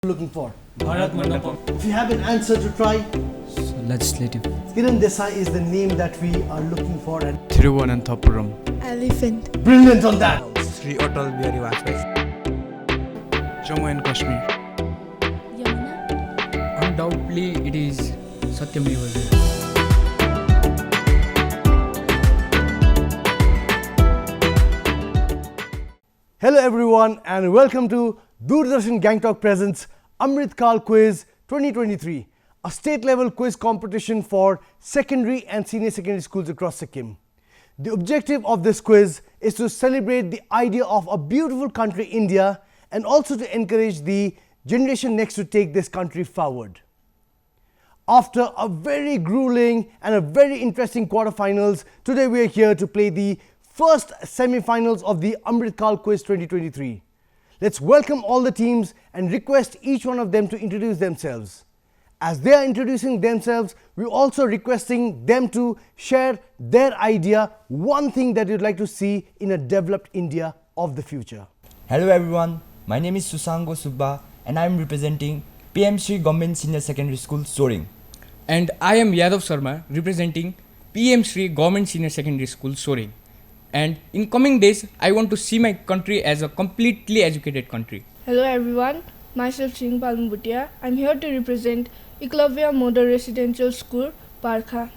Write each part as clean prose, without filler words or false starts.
Looking for? Bharat Mandapam. If you have an answer to try, Legislative. Kiran Desai is the name that we are looking for, and Thiruvananthapuram. Elephant. brilliant on that. Sri Atal Bihari Vajpayee. Jammu and Kashmir. Yamuna. Undoubtedly, it is Satyameva. Hello everyone and welcome to Doordarshan Gangtok presents Amrit Kaal Quiz 2023, a state level quiz competition for secondary and senior secondary schools across Sikkim. The objective of this quiz is to celebrate the idea of a beautiful country India and also to encourage the generation next to take this country forward. After a very grueling and a very interesting quarterfinals, today we are here to play the first semi-finals of the Amrit Kaal Quiz 2023. Let's welcome all the teams and request each one of them to introduce themselves. As they are introducing themselves, we're also requesting them to share their idea, one thing that you'd like to see in a developed India of the future. Hello everyone, my name is Susango Subba and I am representing PM Sri Government Senior Secondary School, Soring. And I am Yadav Sharma representing PM Sri Government Senior Secondary School, Soring. And in coming days, I want to see my country as a completely educated country. Hello everyone, myself Singh Palmbhutia. I'm here to represent Eklavya Model Residential School, Parkha.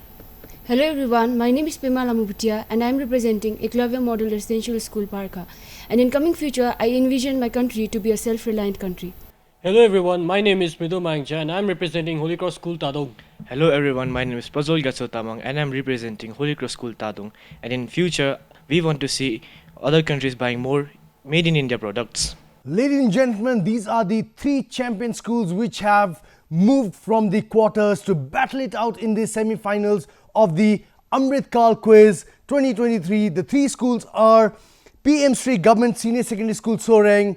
Hello everyone, my name is Pema Lamubhutia and I am representing Eklavya Model Residential School, Parkha. And in coming future, I envision my country to be a self-reliant country. Hello everyone, my name is Mridhu Mangja and I am representing Holy Cross School Tadong. Hello everyone, my name is Pazol Gatsotamang and I am representing Holy Cross School Tadong. And in future, we want to see other countries buying more made in India products. Ladies and gentlemen, these are the three champion schools which have moved from the quarters to battle it out in the semi-finals of the Amrit Kaal Quiz 2023. The three schools are PM Sri Government Senior Secondary School, Soreng,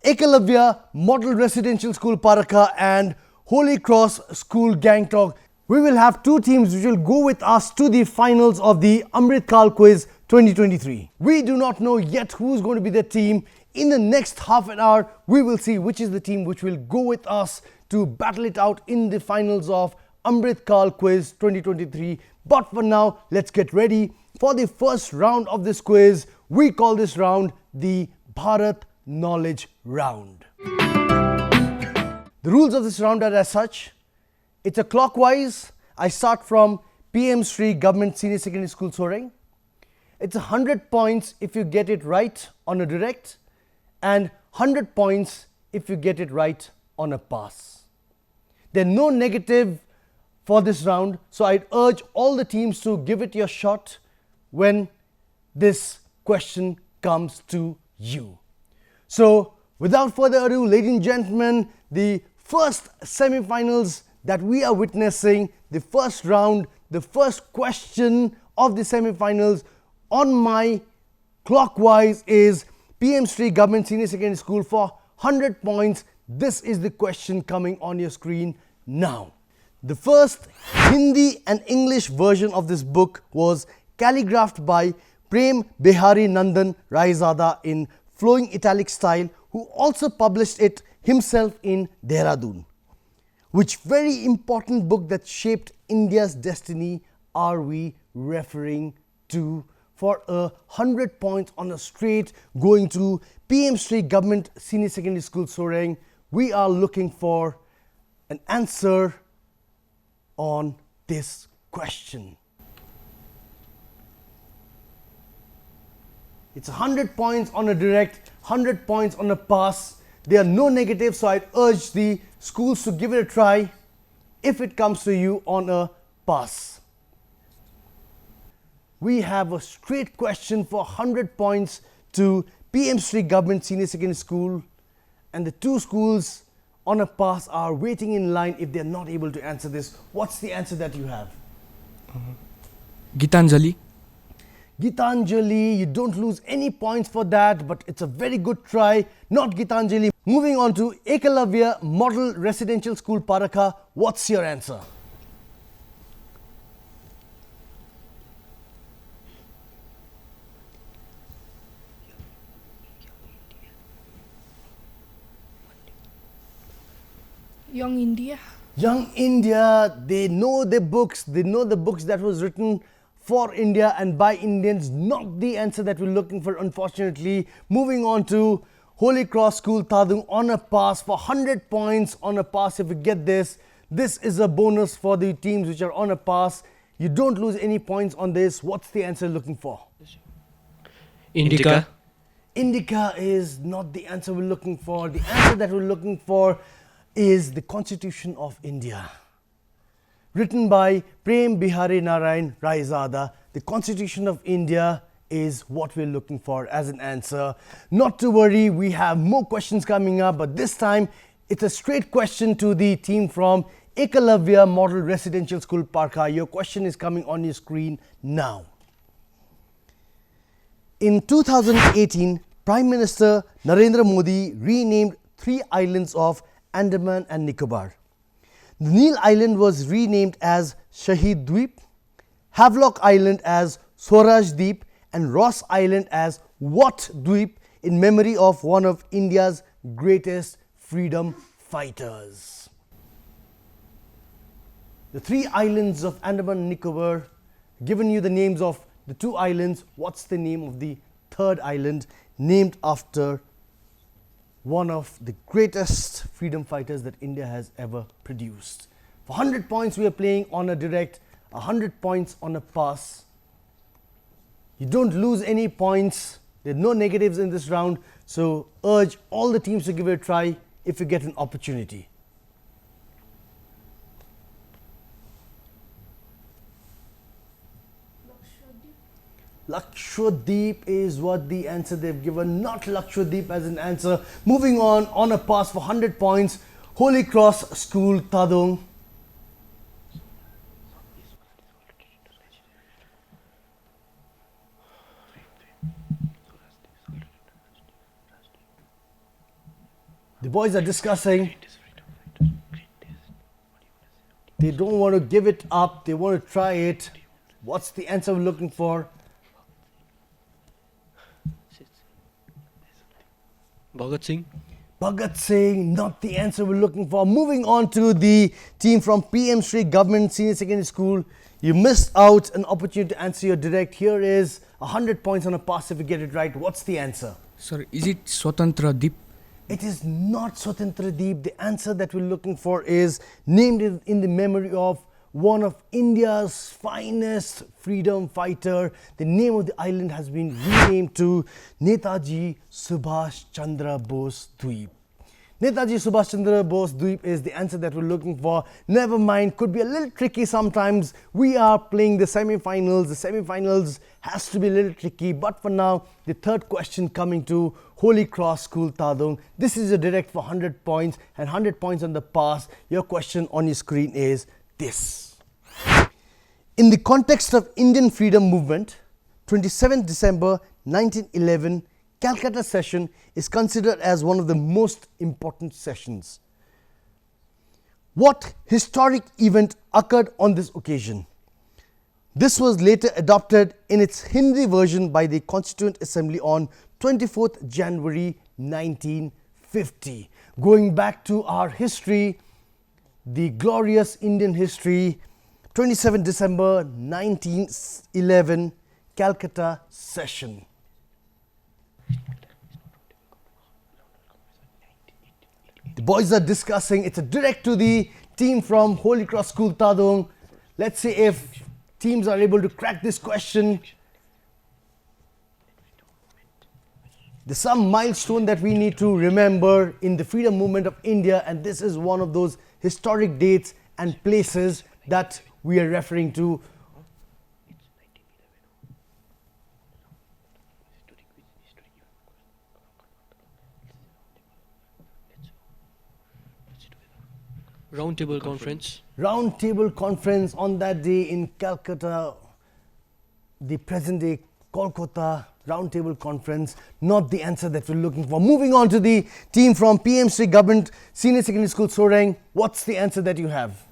Ekalavya Model Residential School, Parakha, and Holy Cross School, Gangtok. We will have two teams which will go with us to the finals of the Amrit Kaal Quiz 2023. We do not know yet who's going to be the team. In the next half an hour, we will see which is the team which will go with us to battle it out in the finals of Amrit Kaal Quiz 2023. But for now, let's get ready for the first round of this quiz. We call this round the Bharat Knowledge Round. The rules of this round are as such. It's a clockwise. I start from PM Sri Government Senior Secondary School, Soreng. It's 100 points if you get it right on a direct and 100 points if you get it right on a pass. There's no negative for this round, so I'd urge all the teams to give it your shot when this question comes to you. So without further ado, ladies and gentlemen, the first semi-finals that we are witnessing, the first round, the first question of the semi-finals on my clockwise is PM Sri Government Senior Secondary School for 100 points. This is the question coming on your screen now. The first Hindi and English version of this book was calligraphed by Prem Behari Nandan Raizada in flowing italic style, who also published it himself in Dehradun. Which very important book that shaped India's destiny are we referring to for 100 points on a straight going to PM Sri Government Senior Secondary School, Soreng? We are looking for an answer on this question. It's 100 points on a direct, 100 points on a pass. There are no negatives, so I'd urge the schools to give it a try if it comes to you on a pass. We have a straight question for 100 points to PM Sri Government Senior Secondary School, and the two schools on a pass are waiting in line if they're not able to answer this. What's the answer that you have? Gitanjali. Gitanjali, you don't lose any points for that, but it's a very good try. Not Gitanjali. Moving on to Ekalavya Model Residential School, Parakha. What's your answer? Young India. Young India, they know the books that was written for India and by Indians, not the answer that we're looking for, unfortunately. Moving on to Holy Cross School Tadung on a pass for 100 points on a pass. If you get this is a bonus for the teams which are on a pass. You don't lose any points on this. What's the answer looking for? Indica. Indica is not the answer we're looking for. The answer that we're looking for is the Constitution of India. Written by Prem Bihari Narayan Raizada. The Constitution of India is what we're looking for as an answer. Not to worry, we have more questions coming up, but this time it's a straight question to the team from Ekalavya Model Residential School, Parka. Your question is coming on your screen now. In 2018, Prime Minister Narendra Modi renamed 3 islands of Andaman and Nicobar. The Neel Island was renamed as Shahid Dweep, Havelock Island as Swaraj Deep, and Ross Island as Wat Dweep in memory of one of India's greatest freedom fighters. The 3 islands of Andaman and Nicobar, given you the names of the 2 islands. What's the name of the 3rd island named after one of the greatest freedom fighters that India has ever produced? For 100 points we are playing on a direct, 100 points on a pass. You don't lose any points. There are no negatives in this round. So urge all the teams to give it a try if you get an opportunity. Lakshadweep is what the answer they've given, not Lakshadweep as an answer. Moving on a pass for 100 points, Holy Cross School Tadung. The boys are discussing. They don't want to give it up, they want to try it. What's the answer we're looking for? Bhagat Singh. Bhagat Singh, not the answer we're looking for. Moving on to the team from PM Sri Government Senior Secondary School. You missed out an opportunity to answer your direct. Here is 100 points on a pass if you get it right. What's the answer? Sir, is it Swatantra Deep? It is not Swatantra Deep. The answer that we're looking for is named in the memory of one of India's finest freedom fighter. The name of the island has been renamed to Netaji Subhash Chandra Bose Dweep. Netaji Subhash Chandra Bose Dweep is the answer that we're looking for. Never mind, could be a little tricky sometimes. We are playing the semi-finals. The semi-finals has to be a little tricky. But for now, the 3rd question coming to Holy Cross School Tadung. This is a direct for 100 points and 100 points on the pass. Your question on your screen is this. In the context of Indian freedom movement, 27th December 1911 Calcutta session is considered as one of the most important sessions. What historic event occurred on this occasion? This was later adopted in its Hindi version by the Constituent Assembly on 24th January 1950. Going back to our history, the glorious Indian history, 27 December 1911 Calcutta session. The boys are discussing. It's a direct to the team from Holy Cross School Tadung. Let's see if teams are able to crack this question. There's some milestone that we need to remember in the freedom movement of India, and this is one of those historic dates and places that we are referring to. Round Table Conference. Round Table Conference on that day in Calcutta, the present day Kolkata. Round Table Conference, not the answer that we're looking for. Moving on to the team from PM Sri Government Senior Secondary School, Soreng. What's the answer that you have?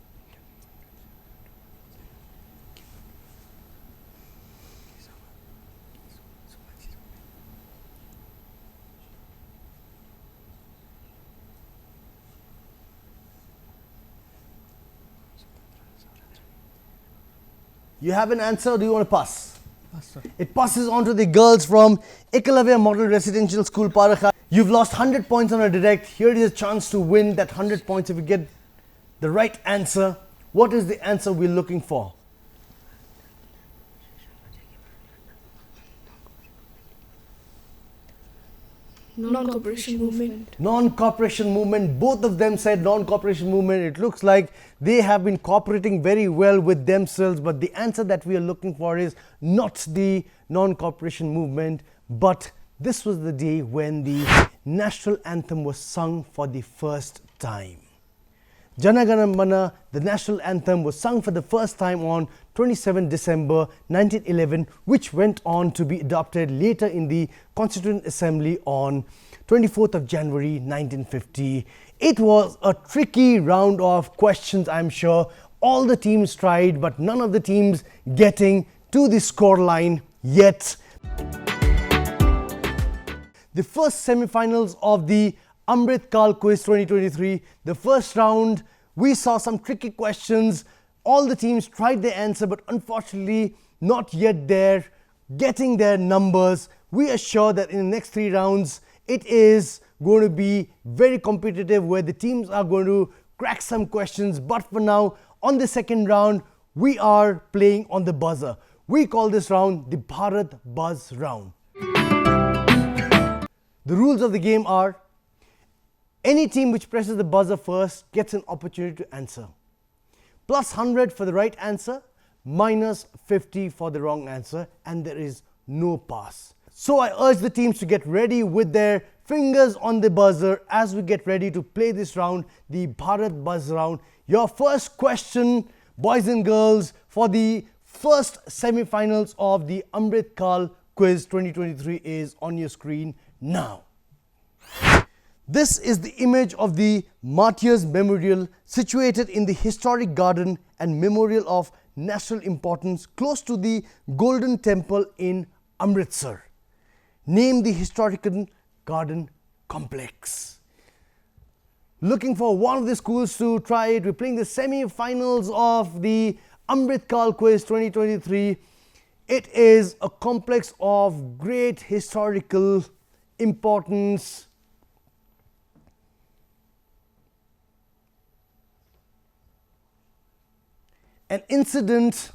You have an answer, or do you want to pass? It passes on to the girls from Ekalavya Model Residential School, Parakha. You've lost 100 points on a direct. Here is a chance to win that 100 points if you get the right answer. What is the answer we're looking for? Non-cooperation movement. Non-cooperation movement. Both of them said non-cooperation movement. It looks like they have been cooperating very well with themselves, but the answer that we are looking for is not the non-cooperation movement, but this was the day when the national anthem was sung for the first time. Jana Gana Mana, the national anthem, was sung for the first time on 27 December 1911, which went on to be adopted later in the Constituent Assembly on 24th of January 1950. It was a tricky round of questions, I'm sure. All the teams tried, but none of the teams getting to the scoreline yet. The first semi-finals of the Amrit Kaal Quiz 2023. The first round, we saw some tricky questions. All the teams tried their answer, but unfortunately not yet there, getting their numbers. We are sure that in the next 3 rounds, it is going to be very competitive, where the teams are going to crack some questions. But for now, on the second round, we are playing on the buzzer. We call this round the Bharat Buzz round. The rules of the game are: any team which presses the buzzer first gets an opportunity to answer. Plus 100 for the right answer, minus 50 for the wrong answer, and there is no pass. So I urge the teams to get ready with their fingers on the buzzer as we get ready to play this round, the Bharat Buzz round. Your first question, boys and girls, for the first semi-finals of the Amrit Kaal Quiz 2023 is on your screen now. This is the image of the Martyrs Memorial, situated in the historic garden and memorial of national importance close to the Golden Temple in Amritsar. Name the historical garden complex. Looking for one of the schools to try it. We're playing the semi-finals of the Amrit Kaal Quiz 2023. It is a complex of great historical importance. An incident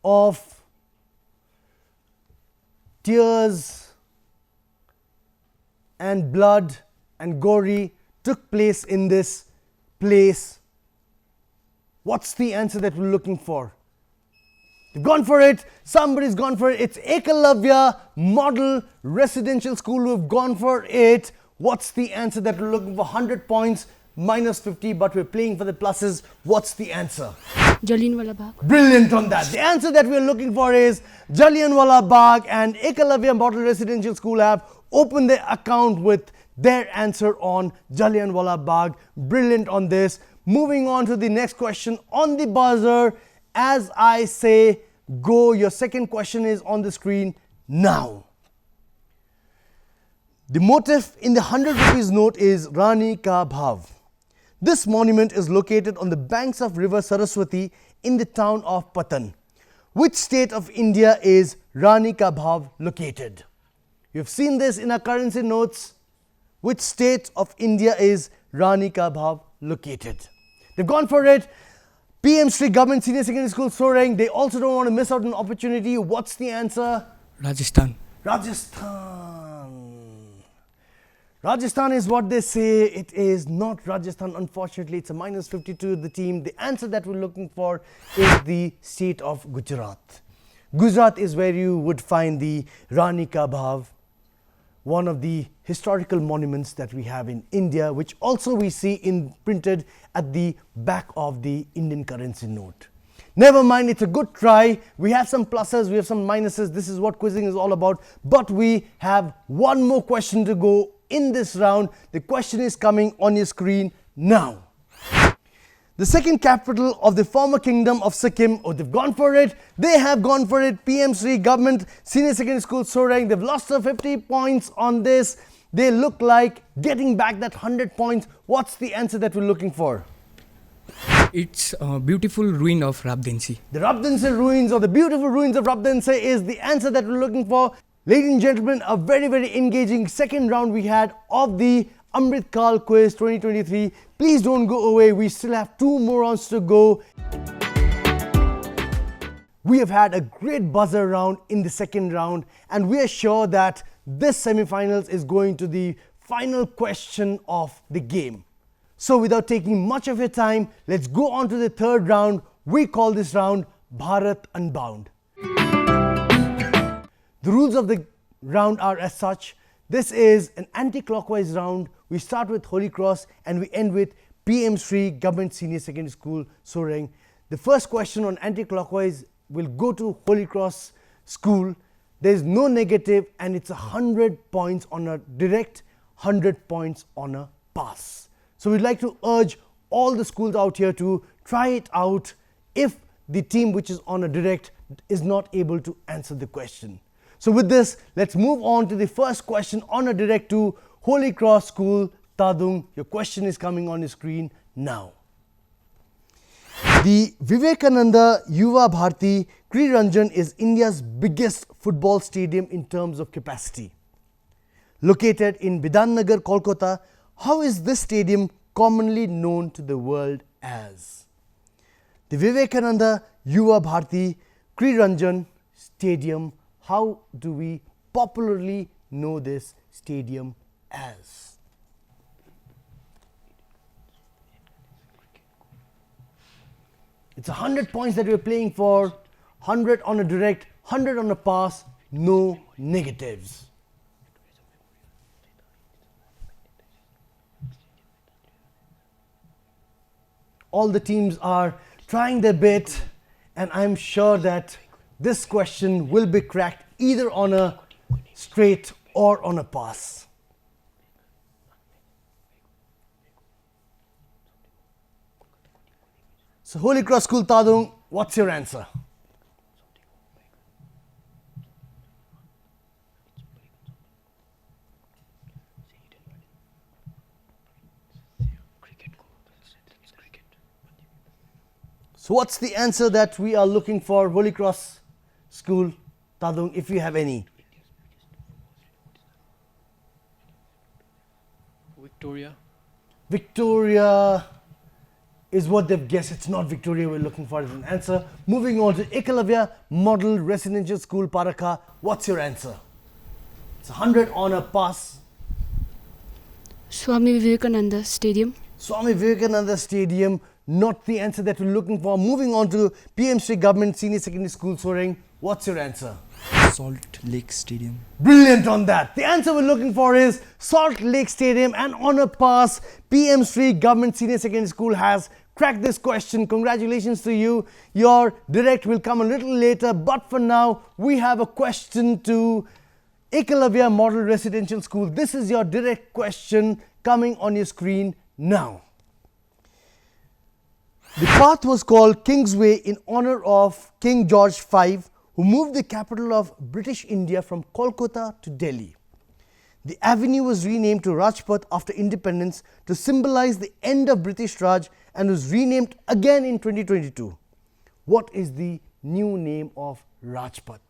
of tears and blood and gory took place in this place. What's the answer that we're looking for? You've gone for it. Somebody's gone for it. It's Ekalavya Model Residential School who've gone for it. What's the answer that we're looking for? 100 points, minus 50, but we're playing for the pluses. What's the answer? Jallianwala Bagh. Brilliant on that. The answer that we're looking for is Jallianwala Bagh, and Ekalavya Model Residential School have opened their account with their answer on Jallianwala Bagh. Brilliant on this. Moving on to the next question on the buzzer. As I say go, your second question is on the screen now. The motif in the 100 rupees note is Rani Ka Bhav. This monument is located on the banks of river Saraswati in the town of Patan. Which state of India is Rani Ka Bhav located? You've seen this in our currency notes. Which state of India is Rani Ka Bhav located? They've gone for it. PM Sri Government Senior Secondary School, Soreng. They also don't want to miss out on an opportunity. What's the answer? Rajasthan. Rajasthan. Rajasthan is what they say. It is not Rajasthan, unfortunately. It's a minus 52 to the team. The answer that we're looking for is the state of Gujarat. Gujarat is where you would find the Rani Ka Bhav, one of the historical monuments that we have in India, which also we see printed at the back of the Indian currency note. Never mind, it's a good try. We have some pluses, we have some minuses. This is what quizzing is all about. But we have one more question to go in this round. The question is coming on your screen now. The second capital of the former kingdom of Sikkim. Oh, they've gone for it. They have gone for it. PM Sri Government Senior Secondary School, Soreng. They've lost 50 points on this. They look like getting back that 100 points. What's the answer that we're looking for? It's a beautiful ruin of Rabdensi. The Rabdense ruins or the beautiful ruins of Rabdense is the answer that we're looking for. Ladies and gentlemen, a very, very engaging second round we had of the Amrit Kaal quiz 2023. Please don't go away. We still have 2 more rounds to go. We have had a great buzzer round in the second round, and we are sure that this semi-finals is going to the final question of the game. So without taking much of your time, let's go on to the third round. We call this round Bharat Unbound. The rules of the round are as such. This is an anti-clockwise round. We start with Holy Cross and we end with PM Sri Government Senior Secondary School, Soreng. The first question on anti-clockwise will go to Holy Cross School. There is no negative and it's 100 points on a direct, 100 points on a pass. So we'd like to urge all the schools out here to try it out if the team which is on a direct is not able to answer the question. So with this, let's move on to the first question on a direct to Holy Cross School, Tadung. Your question is coming on the screen now. The Vivekananda Yuva Bharti Kriranjan is India's biggest football stadium in terms of capacity. Located in Bidhannagar, Kolkata, how is this stadium commonly known to the world as? The Vivekananda Yuva Bharti Kriranjan Stadium, how do we popularly know this stadium as? It's 100 points that we're playing for, 100 on a direct, 100 on a pass, no negatives. All the teams are trying their bit, and I'm sure that this question will be cracked either on a straight or on a pass. So Holy Cross School, Tadung, what's your answer? So what's the answer that we are looking for, Holy Cross School, Tadung, if you have any? Victoria. Victoria is what they've guessed. It's not Victoria we're looking for as an answer. Moving on to Ekalavya Model Residential School, Paraka. What's your answer? It's 100 on a pass. Swami Vivekananda Stadium. Swami Vivekananda Stadium, not the answer that we're looking for. Moving on to PM Sri Government Senior Secondary School, Soreng. What's your answer? Salt Lake Stadium. Brilliant on that. The answer we're looking for is Salt Lake Stadium, and on a pass, PM Sri Government Senior Secondary School has cracked this question. Congratulations to you. Your direct will come a little later, but for now, we have a question to Ekalavya Model Residential School. This is your direct question coming on your screen now. The path was called Kingsway in honor of King George V, who moved the capital of British India from Kolkata to Delhi. The avenue was renamed to Rajpath after independence to symbolize the end of British Raj and was renamed again in 2022. What is the new name of Rajpath?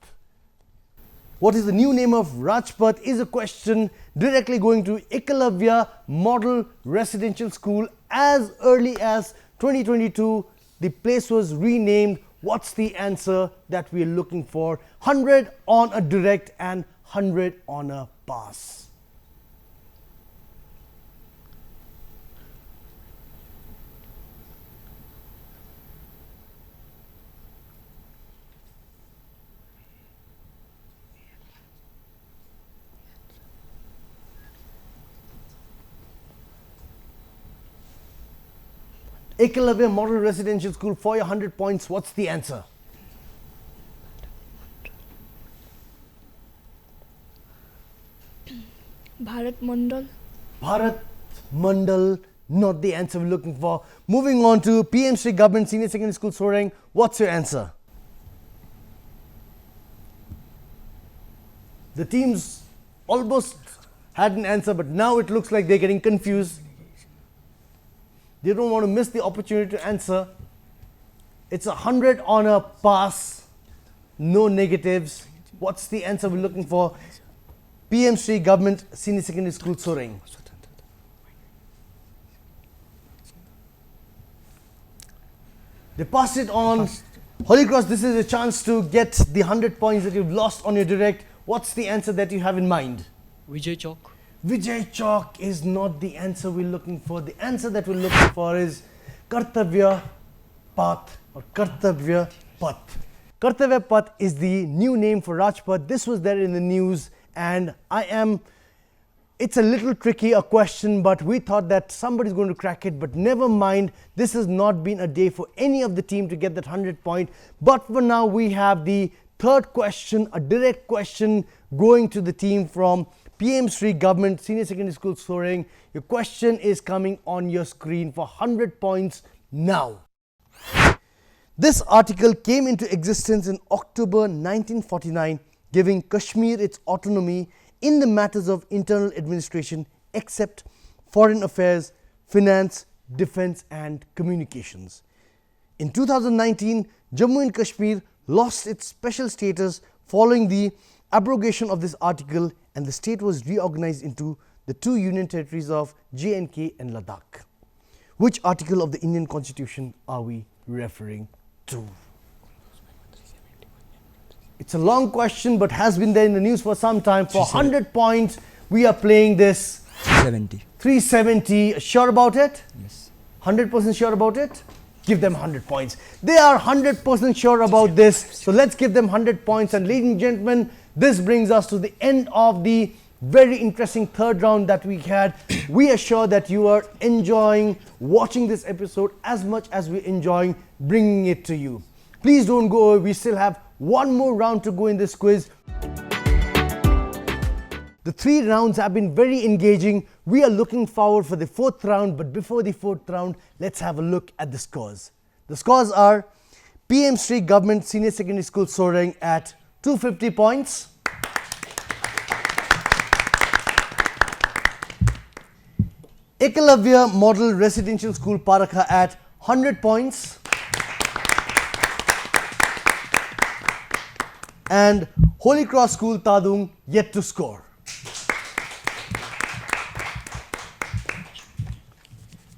What is the new name of Rajpath is a question directly going to Ekalavya Model Residential School. As early as 2022, the place was renamed. What's the answer that we are looking for? 100 on a direct and 100 on a pass. Ekalavya Model Residential School, for your 100 points, what's the answer? Bharat Mandal. Bharat Mandal, not the answer we're looking for. Moving on to PM Sri Government Senior Secondary School, Soreng. What's your answer? The teams almost had an answer, but now it looks like they're getting confused. They don't want to miss the opportunity to answer. It's 100 on a pass. No negatives. What's the answer we're looking for? PM Sri Government Senior Secondary School, Soring. They passed it on. Holy Cross, this is a chance to get the 100 points that you've lost on your direct. What's the answer that you have in mind? Vijay Chowk. Vijay Chowk is not the answer we're looking for. The answer that we're looking for is Kartavya Path or Kartavya Path. Kartavya Path is the new name for Rajpath. This was there in the news, and it's a little tricky a question, but we thought that somebody's going to crack it, but never mind. This has not been a day for any of the team to get that 100 point. But for now, we have the third question, a direct question going to the team from PM Sri Government Senior Secondary School, Soring. Your question is coming on your screen for 100 points now. This article came into existence in October 1949, giving Kashmir its autonomy in the matters of internal administration except foreign affairs, finance, defense and communications. In 2019, Jammu and Kashmir lost its special status following the abrogation of this article, and the state was reorganized into the two union territories of J&K and Ladakh. Which article of the Indian Constitution are we referring to? It's a long question but has been there in the news for some time. For 100 points, we are playing this 370. 370. Sure about it? Yes. 100% sure about it? Give them 100 points. They are 100% sure about this. So let's give them 100 points. And ladies and gentlemen, this brings us to the end of the very interesting third round that we had. We are sure that you are enjoying watching this episode as much as we're enjoying bringing it to you. Please don't go away. We still have one more round to go in this quiz. The 3 rounds have been very engaging. We are looking forward for the 4th round, but before the 4th round, let's have a look at the scores. The scores are PM Sri Government Senior Secondary School, Soring at 250 points. Ekalavya Model Residential School, Parakha at 100 points. And Holy Cross School, Tadung, yet to score.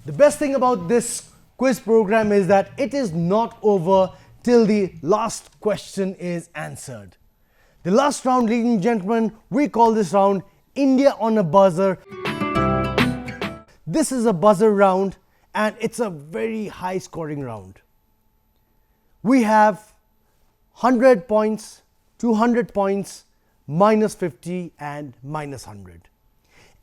The best thing about this quiz program is that it is not over till the last question is answered. The last round, ladies and gentlemen, we call this round India on a Buzzer. This is a buzzer round and it's a very high scoring round. We have 100 points, 200 points, minus 50 and minus 100.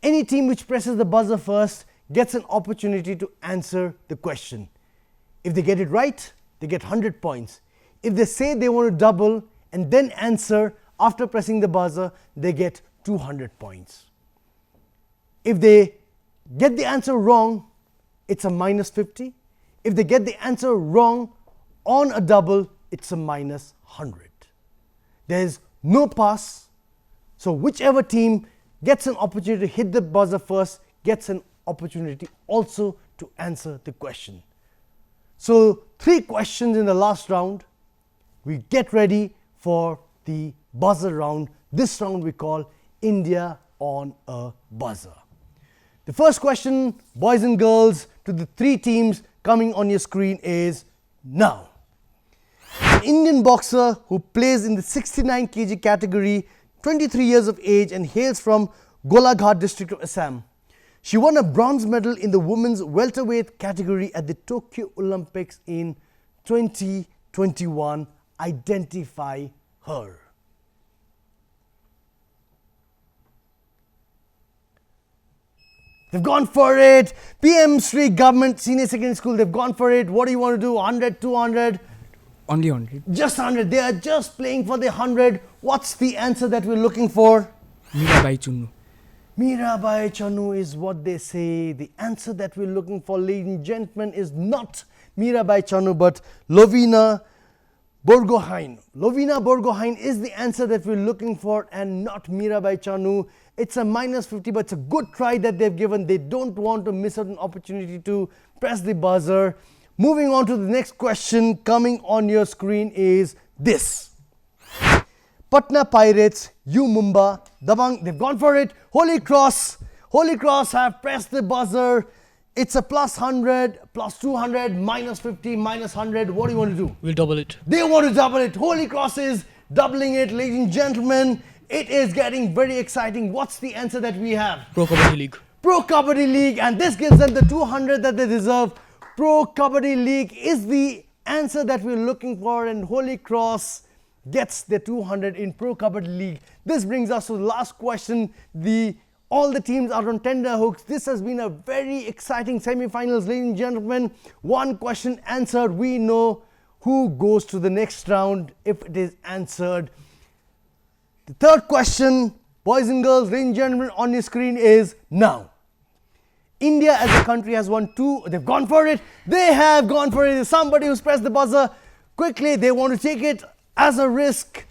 Any team which presses the buzzer first gets an opportunity to answer the question. If they get it right, they get 100 points. If they say they want to double and then answer after pressing the buzzer, they get 200 points. If they get the answer wrong, it's a minus 50. If they get the answer wrong on a double, it's a minus 100. There's no pass. So whichever team gets an opportunity to hit the buzzer first gets an opportunity also to answer the question. So 3 questions in the last round. We get ready for the buzzer round. This round we call India on a Buzzer. The first question, boys and girls, to the 3 teams coming on your screen is now. An Indian boxer who plays in the 69 kg category, 23 years of age and hails from Golaghat district of Assam. She won a bronze medal in the women's welterweight category at the Tokyo Olympics in 2021. Identify her. They've gone for it. PM Sri Government Senior Secondary School, they've gone for it. What do you want to do? 100, 200? Only 100. Just 100. They are just playing for the 100. What's the answer that we're looking for? Mirabai Chunnu. Mirabai Chanu is what they say. The answer that we're looking for, ladies and gentlemen, is not Mirabai Chanu but Lovina Borgohain. Lovina Borgohain is the answer that we're looking for and not Mirabai Chanu. It's a minus 50, but it's a good try that they've given. They don't want to miss out an opportunity to press the buzzer. Moving on to the next question coming on your screen is this. Patna Pirates, U Mumba, Dabang, they've gone for it. Holy Cross have pressed the buzzer. It's a plus 100, plus 200, minus 50, minus 100. What do you want to do? We'll double it. They want to double it. Holy Cross is doubling it, ladies and gentlemen. It is getting very exciting. What's the answer that we have? Pro Kabaddi League. Pro Kabaddi League, and this gives them the 200 that they deserve. Pro Kabaddi League is the answer that we're looking for, and Holy Cross gets the 200 in Pro Kabaddi League. This brings us to the last question. All the teams are on tender hooks. This has been a very exciting semi-finals, ladies and gentlemen. One question answered. We know who goes to the next round if it is answered. The third question, boys and girls, ladies and gentlemen, on your screen is now. India as a country has won two. They've gone for it. They have gone for it. There's somebody who's pressed the buzzer. Quickly, they want to take it as a risk.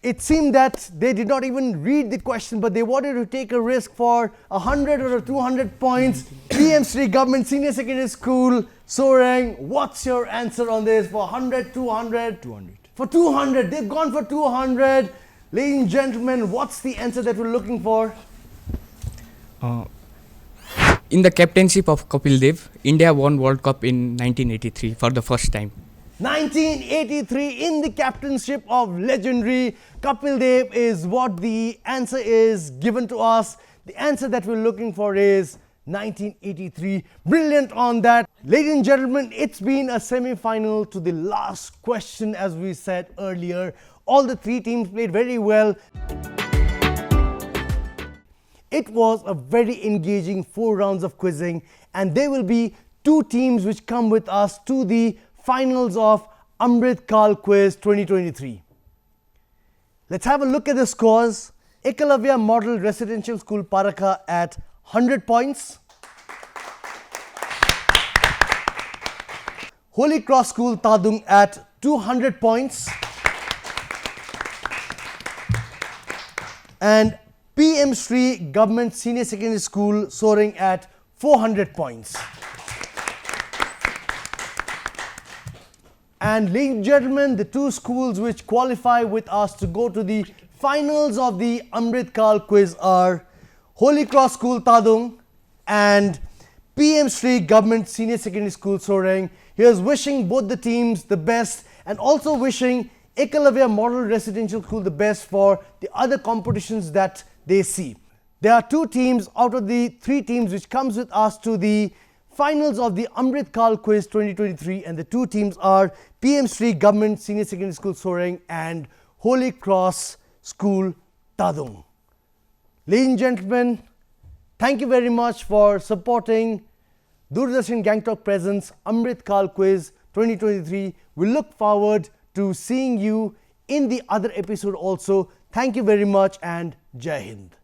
It seemed that they did not even read the question, but they wanted to take a risk for 100 or 200 points. PM Sri Government Senior Secondary School, Sorang, what's your answer on this? For 100, 200? 200. For 200. They've gone for 200. Ladies and gentlemen, what's the answer that we're looking for? In the captainship of Kapil Dev, India won World Cup in 1983 for the first time. 1983 in the captainship of legendary Kapil Dev is what the answer is given to us. The answer that we're looking for is 1983. Brilliant on that. Ladies and gentlemen, it's been a semi-final to the last question, as we said earlier. All the three teams played very well. It was a very engaging 4 rounds of quizzing, and there will be 2 teams which come with us to the finals of Amrit Kaal Quiz 2023. Let's have a look at the scores. Ekalavya Model Residential School Paraka at 100 points. Holy Cross School Tadung at 200 points. And PM Sri Government Senior Secondary School soaring at 400 points. And ladies and gentlemen, the 2 schools which qualify with us to go to the finals of the Amrit Kaal Quiz are Holy Cross School Tadung and PM Sri Government Senior Secondary School Sorang. Here's wishing both the teams the best, and also wishing Ekalavya Model Residential School the best for the other competitions that they see. There are 2 teams out of the 3 teams which comes with us to the finals of the Amrit Kaal Quiz 2023, and the 2 teams are PM Sri Government Senior Secondary School Sorang and Holy Cross School Tadung. Ladies and gentlemen, thank you very much for supporting Doordarshan Gangtok presents Amrit Kaal Quiz 2023. We look forward to seeing you in the other episode also. Thank you very much, and Jai Hind.